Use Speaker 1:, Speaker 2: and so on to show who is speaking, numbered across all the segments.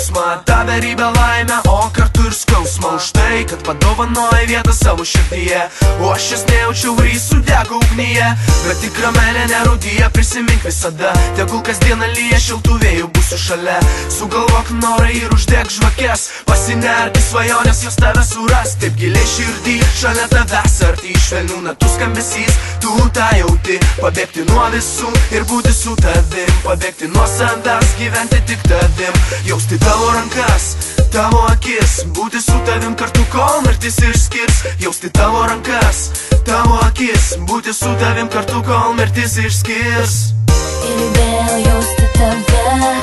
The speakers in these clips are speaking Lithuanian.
Speaker 1: jausmą, tą beribę laimę, o kartu ir skausmą. Už tai, kad padovanoji vietą savo širdyje, o aš jas nejaučiau ir sudego ugnyje. Bet tikra meilė nerūdyja, prisimink visada, tegul kasdieną lyja šiltų vėjų, būsiu šalia. Sugalvok norą ir uždėk žvakes, pasinerk į svajonės, jos tave suras. Taip giliai širdį, šalia tavęs arti, švelnių natų skambesys, tu tą jauti. Pabėgti nuo visų ir būti su tavim, pabėgti nuo savęs, gyventi tik tavim. Jausti tavo rankas, tavo akis, būti su tavim kartu, kol mirtis išskirs. Jausti tavo rankas, tavo akis, būti su tavim kartu, kol mirtis išskirs.
Speaker 2: Ir vėl jausti tave,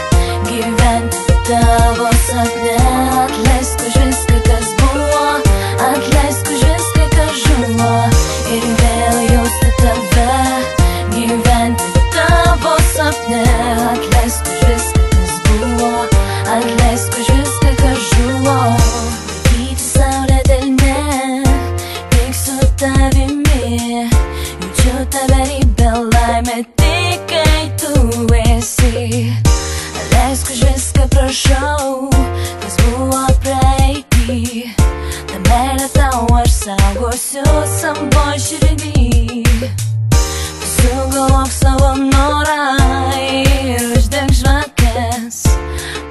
Speaker 2: gyventi tavo sapne. Atleisk už viską, kas buvo, atleisk už viską, kas žuvo. Ir vėl jausti tave, gyventi tavo sapne. Atleisk už viską, kas buvo, atleisk už viską, kas žuvo. Matyti saulę delne, tik su tavimi. Jaučiu tave ribę laimę, tik kai tu esi. Atleisk už viską, prašau, kas buvo praeity. Ta meilė tau aš saugosiu savo širdį. Sugalvok savo norą ir uždek žvakes.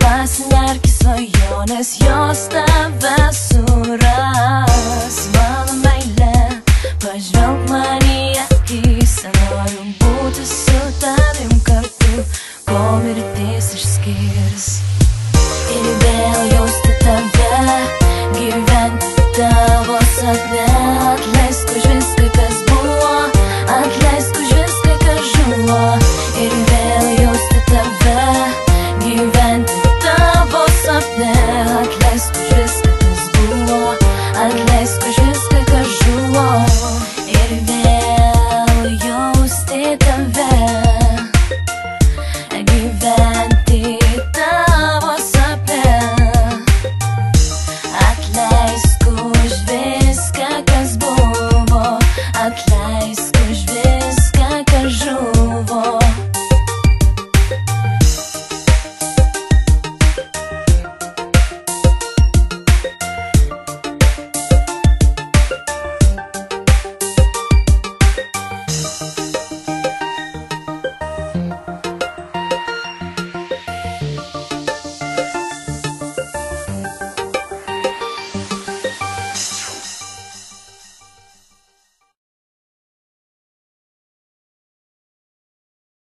Speaker 2: Pasinerk į svajonės, jos tave su